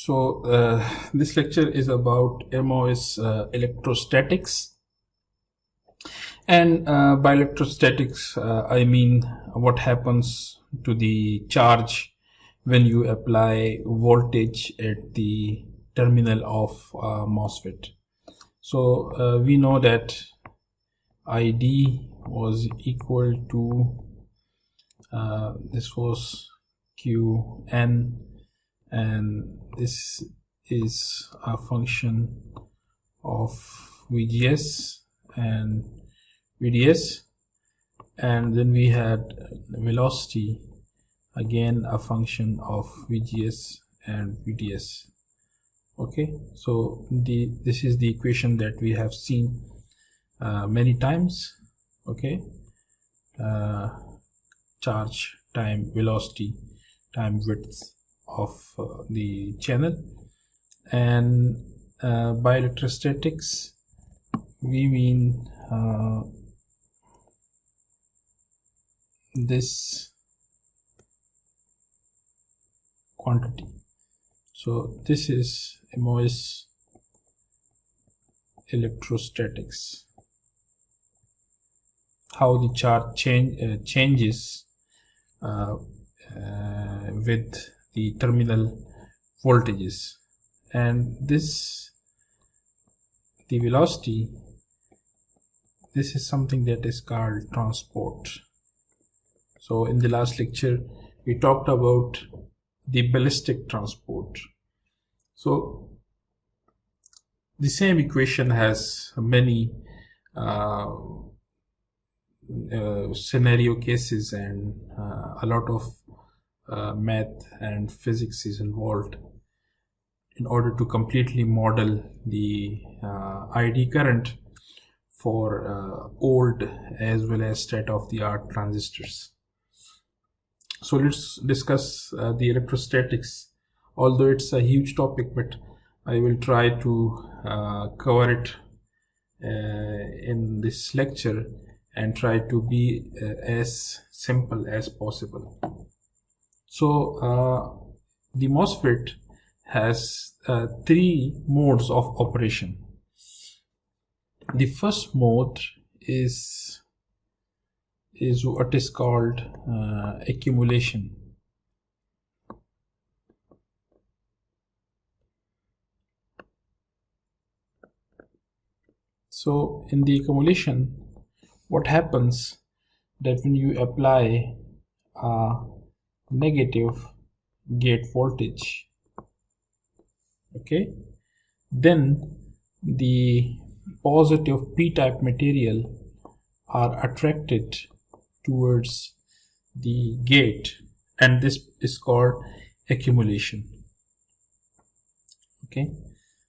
This lecture is about MOS electrostatics. And by electrostatics, I mean what happens to the charge when you apply voltage at the terminal of MOSFET. We know that ID was equal to this was Qn, and this is a function of VGS and VDS, and then we had velocity, again a function of VGS and VDS. Okay, so this is the equation that we have seen many times. Okay, charge time velocity time width of the channel. And by electrostatics we mean this quantity. So this is MOS electrostatics, how the charge changes with the terminal voltages. And this, the velocity, this is something that is called transport. So in the last lecture we talked about the ballistic transport. So the same equation has many scenario cases, and a lot of math and physics is involved in order to completely model the ID current for old as well as state-of-the-art transistors. So let's discuss the electrostatics. Although it's a huge topic, but I will try to cover it in this lecture and try to be as simple as possible. So the MOSFET has three modes of operation. The first mode is what is called accumulation. So in the accumulation, what happens that when you apply a negative gate voltage, okay, then the positive p-type material are attracted towards the gate, and this is called accumulation. Okay,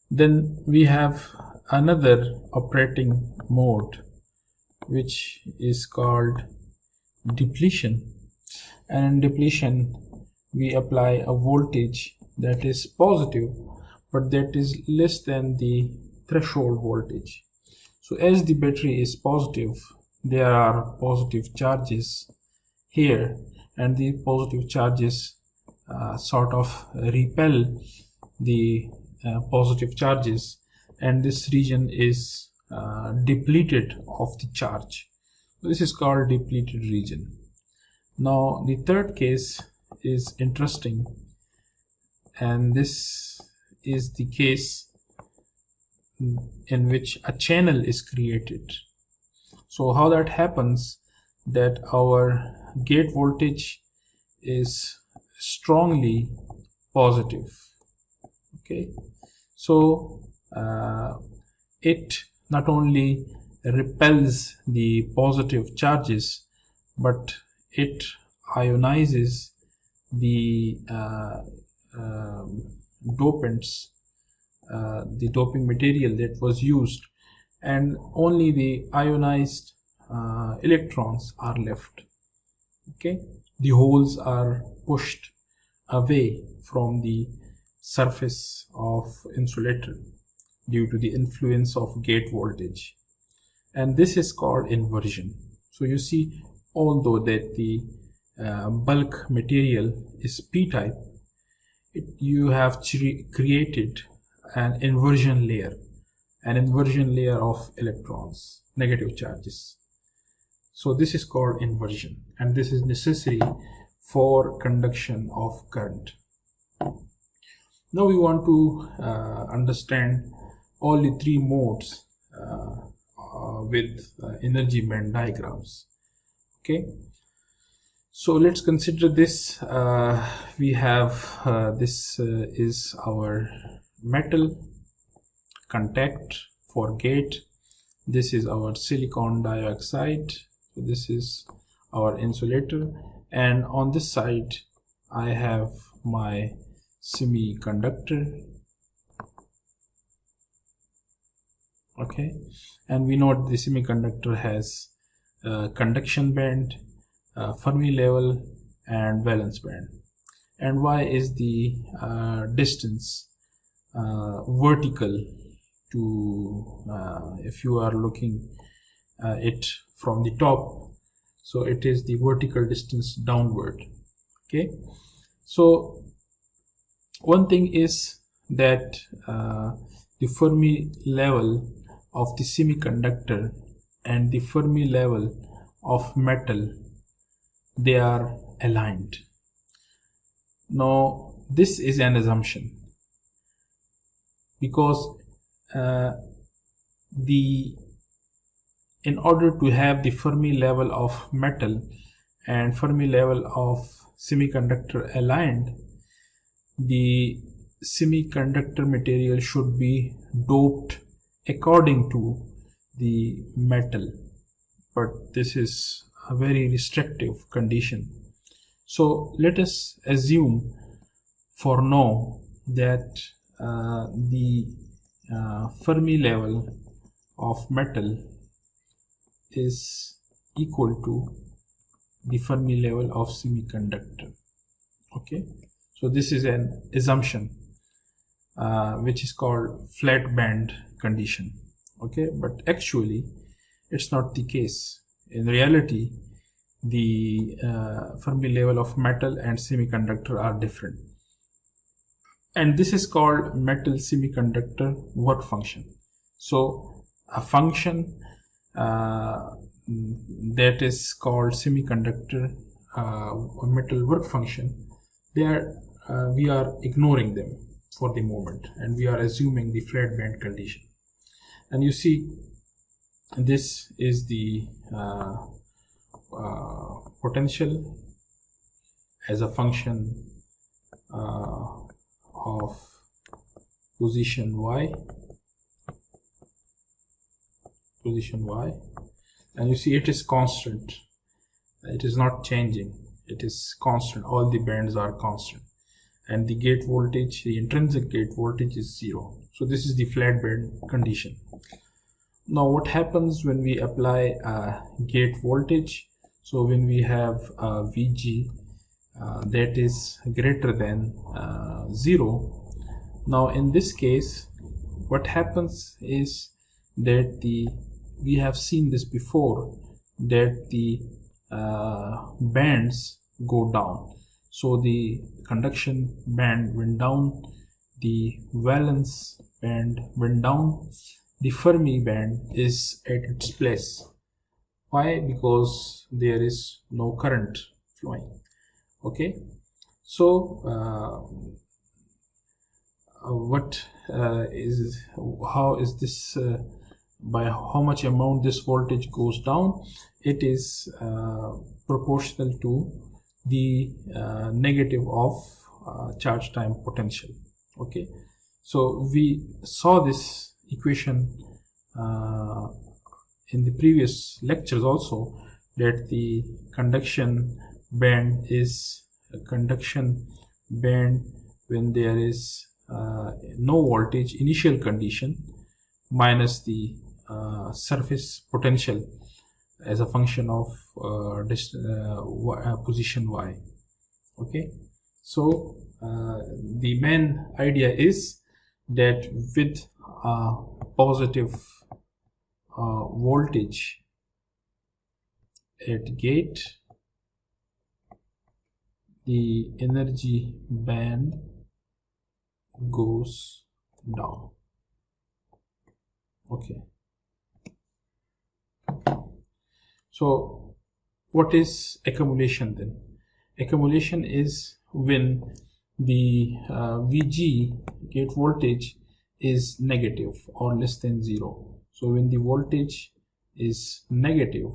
then we have another operating mode which is called depletion, and in depletion we apply a voltage that is positive but that is less than the threshold voltage. So as the battery is positive, there are positive charges here, and the positive charges sort of repel the positive charges, and this region is depleted of the charge. This is called depleted region. Now the third case is interesting, and this is the case in which a channel is created. So how that happens, that our gate voltage is strongly positive. Okay, so it not only repels the positive charges, but it ionizes the dopants, the doping material that was used, and only the ionized electrons are left. Okay, the holes are pushed away from the surface of insulator due to the influence of gate voltage, and this is called inversion. So you see, although that the bulk material is p-type, you have created an inversion layer of electrons, negative charges. So this is called inversion, and this is necessary for conduction of current. Now we want to understand all the three modes with energy band diagrams. Okay, so let's consider this. We have this is our metal contact for gate. This is our silicon dioxide. So this is our insulator, and on this side I have my semiconductor. Okay, and we know the semiconductor has conduction band, Fermi level, and valence band. And why is the distance vertical to if you are looking it from the top? So it is the vertical distance downward. Okay, so one thing is that the Fermi level of the semiconductor and the Fermi level of metal, they are aligned. Now this is an assumption, because in order to have the Fermi level of metal and Fermi level of semiconductor aligned, the semiconductor material should be doped according to the metal, but this is a very restrictive condition. So let us assume for now that the Fermi level of metal is equal to the Fermi level of semiconductor. Okay, so this is an assumption which is called flat band condition. Okay, but actually it's not the case. In reality, the Fermi level of metal and semiconductor are different, and this is called metal semiconductor work function. So a function that is called semiconductor metal work function, we are ignoring them for the moment, and we are assuming the flat band condition. And you see, this is the potential as a function of position y, and you see it is constant. It is not changing, it is constant. All the bands are constant, and the gate voltage, the intrinsic gate voltage, is 0. So this is the flat band condition. Now what happens when we apply gate voltage? So when we have Vg that is greater than 0, now in this case what happens is that we have seen this before, that the bands go down. So the conduction band went down, the valence band went down, the Fermi band is at its place. Why? Because there is no current flowing. Okay, so how is this by how much amount this voltage goes down? It is proportional to the negative of charge time potential. Okay, so we saw this equation in the previous lectures also, that the conduction band is a conduction band when there is no voltage, initial condition, minus the surface potential as a function of position y. Okay, so the main idea is that with positive voltage at gate, the energy band goes down. Okay, so what is accumulation then? Accumulation is when the VG, gate voltage, is negative or less than 0. So when the voltage is negative,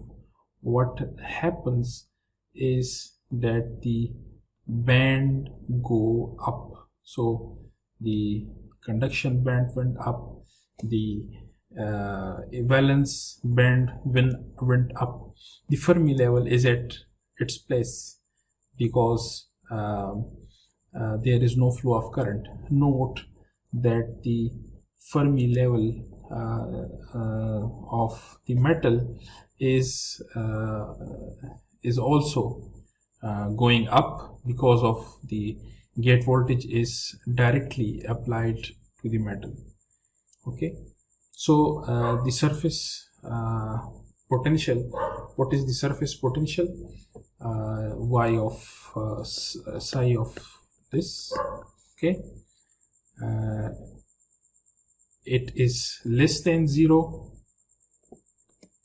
what happens is that the band go up. So the conduction band went up, the valence band went up. The Fermi level is at its place because there is no flow of current. Note that the Fermi level of the metal is also going up because of the gate voltage is directly applied to the metal. Okay, so the surface potential, what is the surface potential? Y of psi of this. Okay, it is less than 0,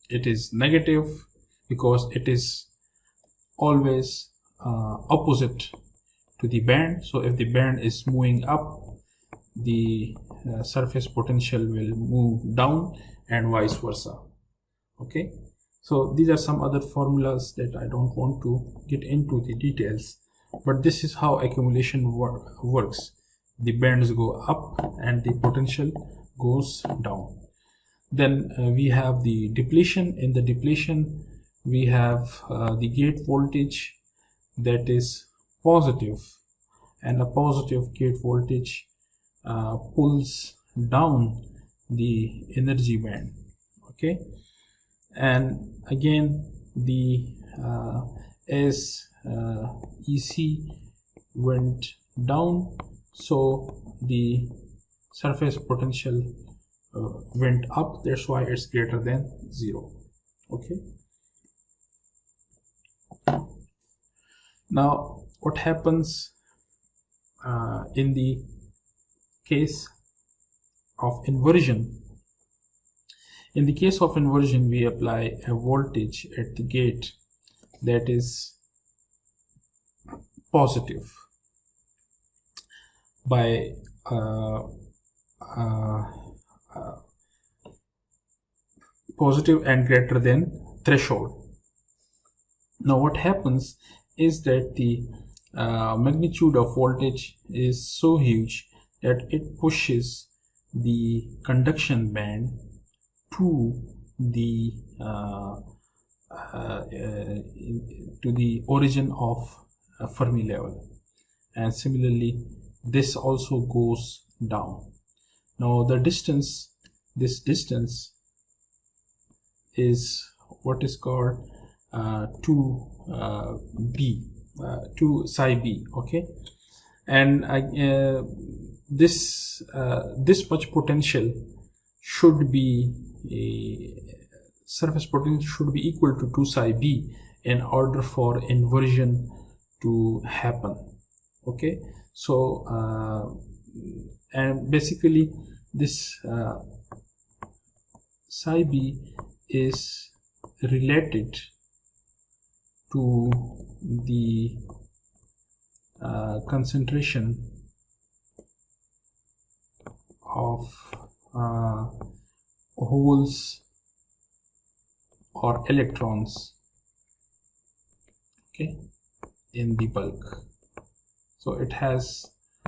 it is negative because it is always opposite to the band. So if the band is moving up, the surface potential will move down and vice versa. Okay, so these are some other formulas that I don't want to get into the details, but this is how accumulation works. The bands go up and the potential goes down. Then we have the depletion. In the depletion, we have the gate voltage that is positive, and a positive gate voltage pulls down the energy band. Okay, and again the as EC went down, so the surface potential went up. That's why it's greater than 0. Okay, now what happens in the case of inversion? In the case of inversion, we apply a voltage at the gate that is positive by positive and greater than threshold. Now what happens is that the magnitude of voltage is so huge that it pushes the conduction band to the origin of Fermi level, and similarly this also goes down. Now the distance, this distance is what is called 2b, 2 psi b. Okay, and this much potential should be surface potential should be equal to 2 psi b in order for inversion to happen. Okay, so and basically this psi b is related to the concentration of holes or electrons, okay, in the bulk. So it has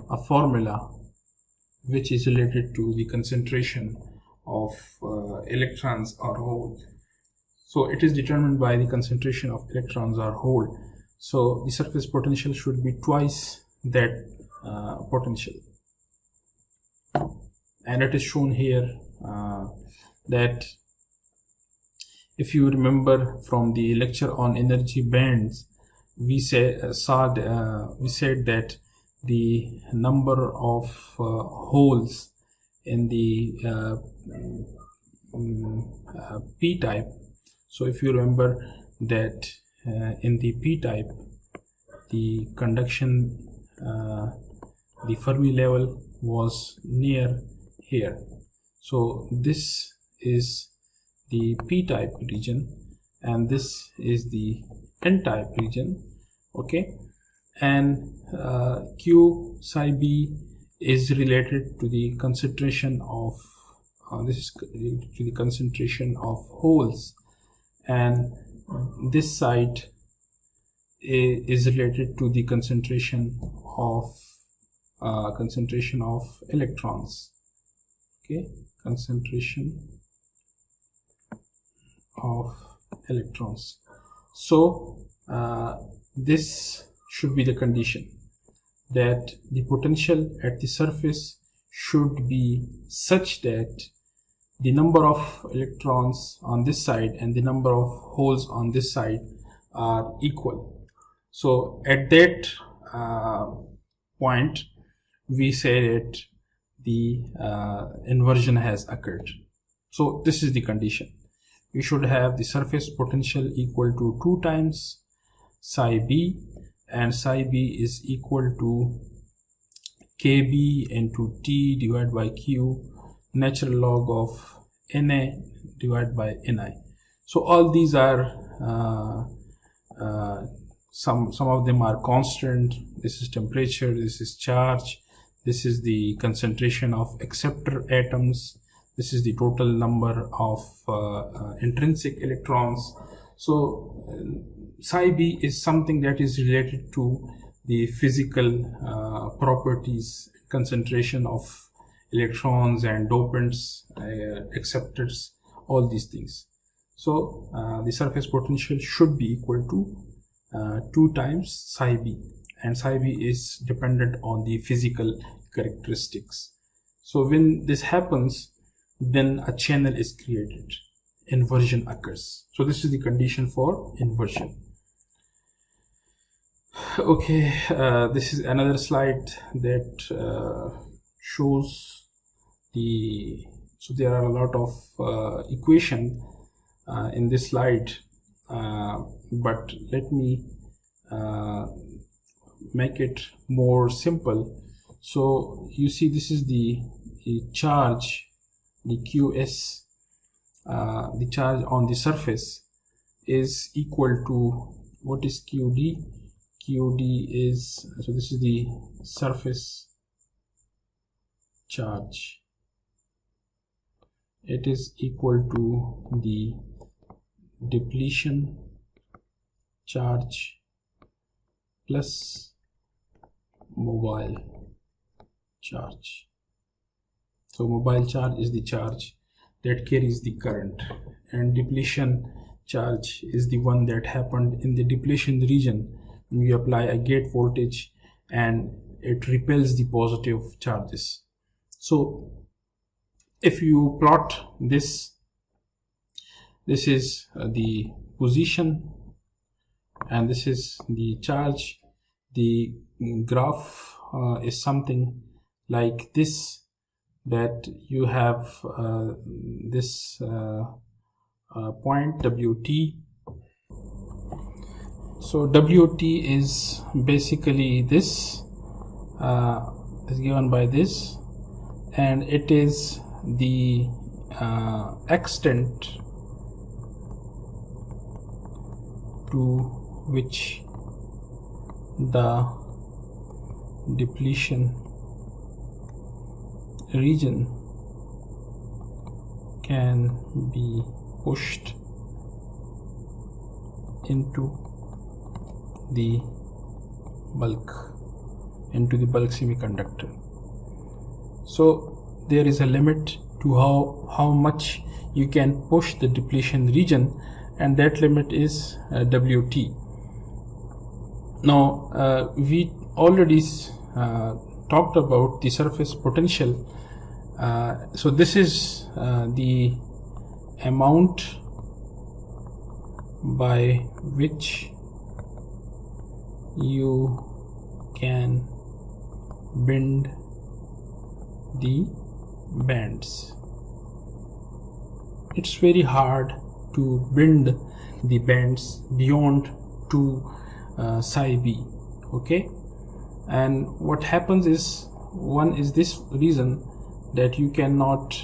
a formula which is related to the concentration of electrons or hole. So it is determined by the concentration of electrons or hole. So the surface potential should be twice that potential, and it is shown here that if you remember from the lecture on energy bands, we said that the number of holes in the p-type. So if you remember that in the p-type, the conduction, the Fermi level was near here. So this is the p-type region and this is the n-type region. Okay, and q psi b is related to the concentration of this is related to the concentration of holes, and this side is related to the concentration of electrons. Okay, concentration of electrons. So this should be the condition, that the potential at the surface should be such that the number of electrons on this side and the number of holes on this side are equal. So at that point we say that the inversion has occurred. So this is the condition. We should have the surface potential equal to 2 times psi b, and psi b is equal to kb into T divided by Q natural log of Na divided by Ni. So all these are some of them are constant. This is temperature, this is charge, this is the concentration of acceptor atoms, this is the total number of intrinsic electrons. So psi b is something that is related to the physical properties, concentration of electrons and dopants, acceptors, all these things. So the surface potential should be equal to 2 times psi b, and psi b is dependent on the physical characteristics. So when this happens, then a channel is created, inversion occurs. So this is the condition for inversion. Okay, this is another slide that shows the, so there are a lot of equation in this slide, but let me make it more simple. So you see, this is the charge, the QS, the charge on the surface is equal to, what is QD? QD is, so this is the surface charge. It is equal to the depletion charge plus mobile charge. So mobile charge is the charge that carries the current, and depletion charge is the one that happened in the depletion region when you apply a gate voltage and it repels the positive charges. So if you plot this, this is the position and this is the charge. The graph is something like this, that you have this point WT. So WT is basically this, is given by this, and it is the extent to which the depletion region can be pushed into the bulk semiconductor. So there is a limit to how much you can push the depletion region, and that limit is WT. Now we already talked about the surface potential. So this is the amount by which you can bend the bands. It's very hard to bend the bands beyond 2 psi b. Okay, and what happens is one is this reason that you cannot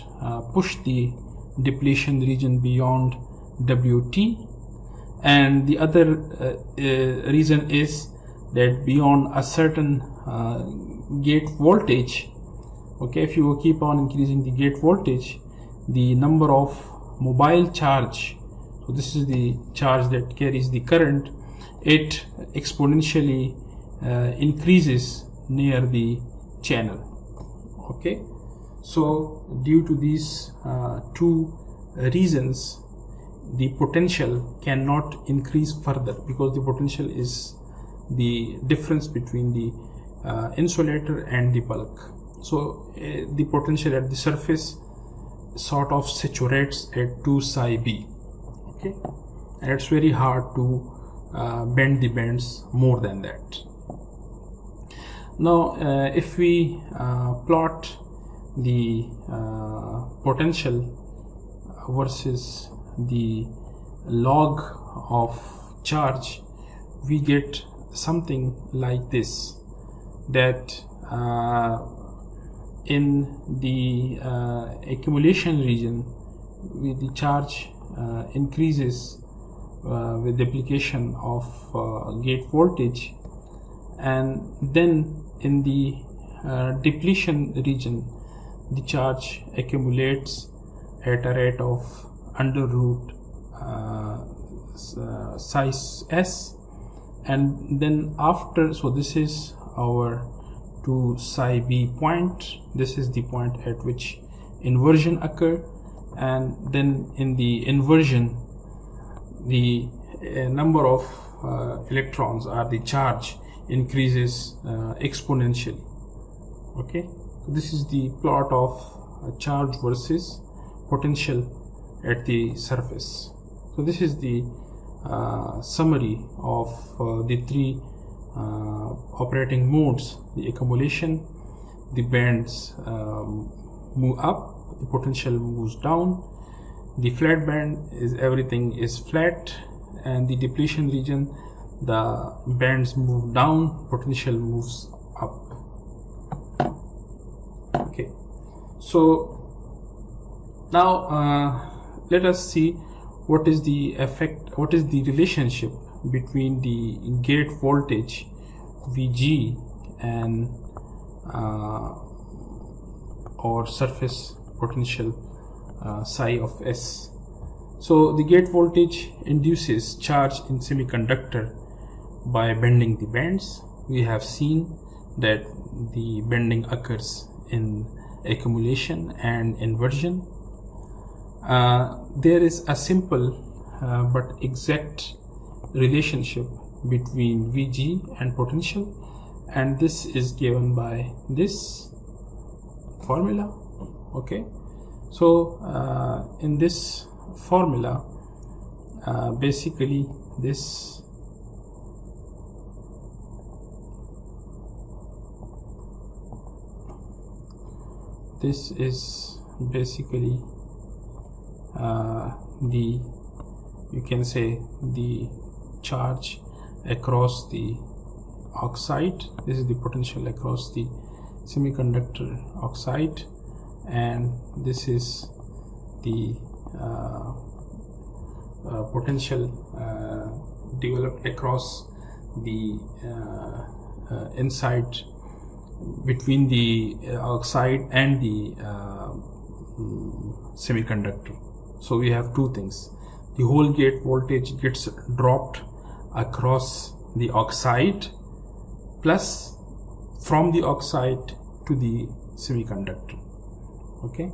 push the depletion region beyond WT, and the other reason is that beyond a certain gate voltage, okay, if you keep on increasing the gate voltage, the number of mobile charge, so this is the charge that carries the current, it exponentially increases near the channel. Okay, so due to these two reasons, the potential cannot increase further, because the potential is the difference between the insulator and the bulk. So the potential at the surface sort of saturates at 2 psi b. Okay, and it's very hard to bend the bands more than that. Now if we plot the potential versus the log of charge, we get something like this, that in the accumulation region, with the charge increases with the application of gate voltage, and then in the depletion region the charge accumulates at a rate of under root size s, and then after, so this is our 2 psi b point, this is the point at which inversion occur, and then in the inversion the number of electrons or the charge increases exponentially. Okay, this is the plot of charge versus potential at the surface. So this is the summary of the three operating modes: the accumulation, the bands move up, the potential moves down, the flat band is everything is flat, and the depletion region the bands move down, potential moves up. Okay, so now let us see what is the effect, what is the relationship between the gate voltage Vg and or surface potential psi of s. So the gate voltage induces charge in semiconductor by bending the bands. We have seen that the bending occurs in accumulation and inversion. There is a simple but exact relationship between Vg and potential, and this is given by this formula. Okay, so in this formula basically this is basically the, you can say, the charge across the oxide. This is the potential across the semiconductor oxide, and this is the potential developed across the inside between the oxide and the semiconductor. So we have two things: the whole gate voltage gets dropped across the oxide, plus from the oxide to the semiconductor. Okay,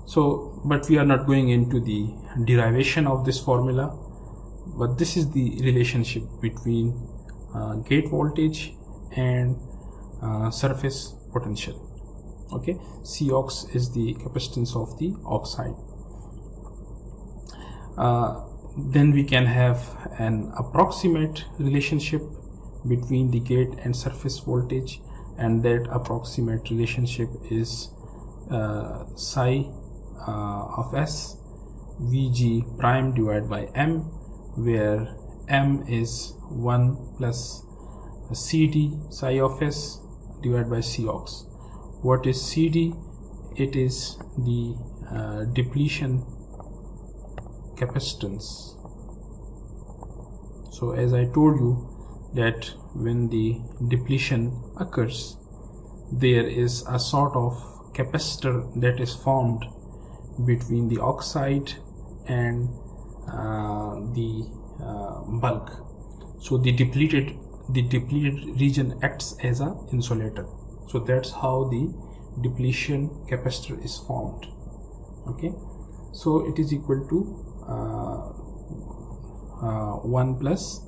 so but we are not going into the derivation of this formula, but this is the relationship between gate voltage and surface potential. Okay, Cox is the capacitance of the oxide. Then we can have an approximate relationship between the gate and surface voltage, and that approximate relationship is psi of s Vg prime divided by m, where m is 1 plus Cd psi of s divided by Cox, What is CD? It is the depletion capacitance. So as I told you that when the depletion occurs, there is a sort of capacitor that is formed between the oxide and the bulk. So the depleted region acts as an insulator. So that's how the depletion capacitor is formed. Okay, so it is equal to 1 plus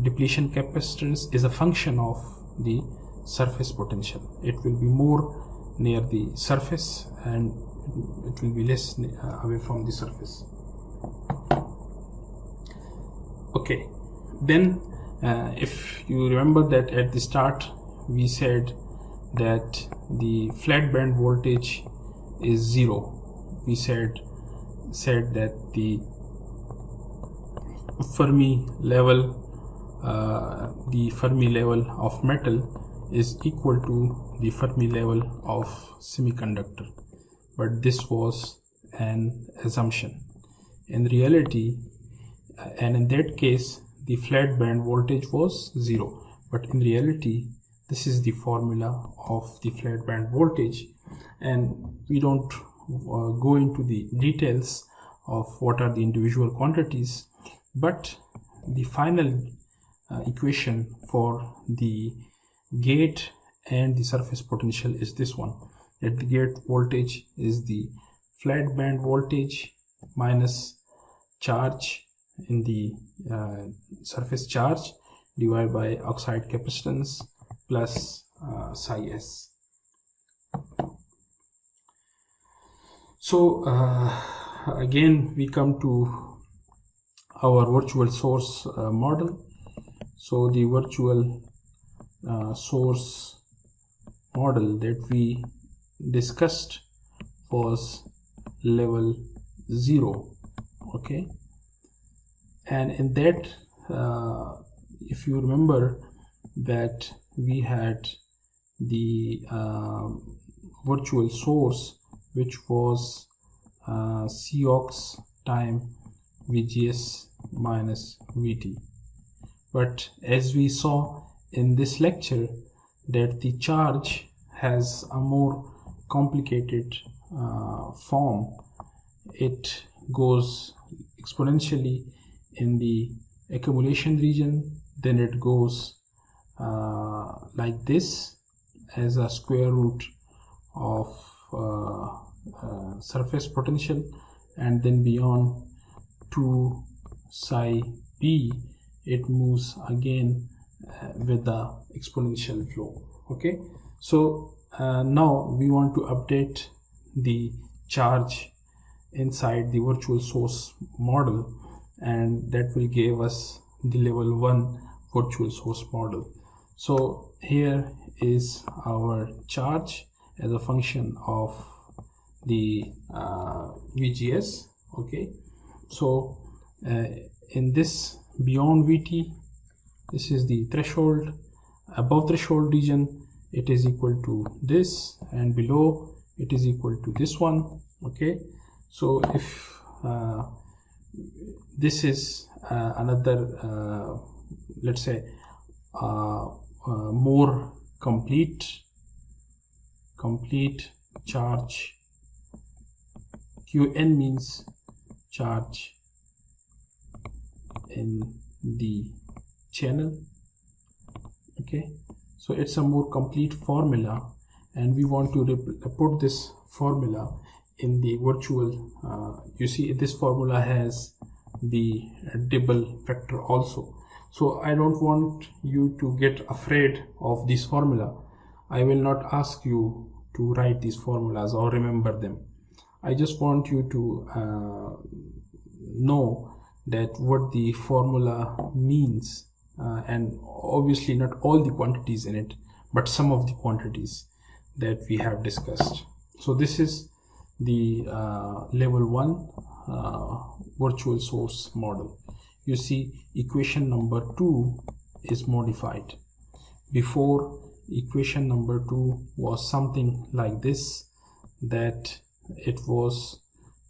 depletion capacitance is a function of the surface potential. It will be more near the surface and it will be less away from the surface. Okay, then if you remember that at the start we said that the flat band voltage is 0. We said that the Fermi level of metal is equal to the Fermi level of semiconductor, but this was an assumption. In reality, and in that case the flat band voltage was 0, but in reality this is the formula of the flat band voltage, and we don't go into the details of what are the individual quantities, but the final equation for the gate and the surface potential is this one, that the gate voltage is the flat band voltage minus charge in the surface charge divided by oxide capacitance plus psi s. So again we come to our virtual source model. So the virtual source model that we discussed was level 0. Okay, and in that if you remember that we had the virtual source which was Cox time VGS minus VT, but as we saw in this lecture that the charge has a more complicated form. It goes exponentially in the accumulation region, then it goes like this as a square root of surface potential, and then beyond 2 psi p it moves again with the exponential flow. Okay, so now we want to update the charge inside the virtual source model, and that will give us the level 1 virtual source model. So here is our charge as a function of the VGS. Okay, so in this beyond VT, this is the threshold. Above threshold region it is equal to this, and below it is equal to this one. Okay, so if this is another let's say more complete charge, Qn means charge in the channel. Okay, so it's a more complete formula, and we want to put this formula in the virtual. You see this formula has the double factor also, so I don't want you to get afraid of this formula. I will not ask you to write these formulas or remember them. I just want you to know that what the formula means, and obviously not all the quantities in it, but some of the quantities that we have discussed. So this is the level 1 virtual source model. You see equation number 2 is modified. Before equation number 2 was something like this, that it was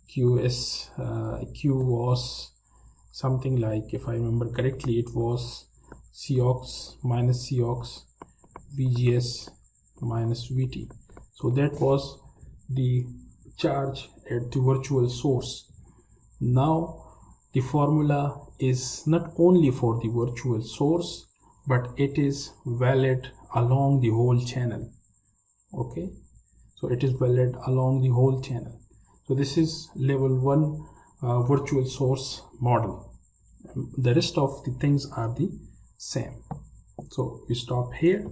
Q was something like, if I remember correctly, it was Cox minus Cox VGS minus VT. So that was the charge at the virtual source. Now the formula is not only for the virtual source, but it is valid along the whole channel. Okay, so it is valid along the whole channel. So this is level 1 virtual source model. The rest of the things are the same. So we stop here.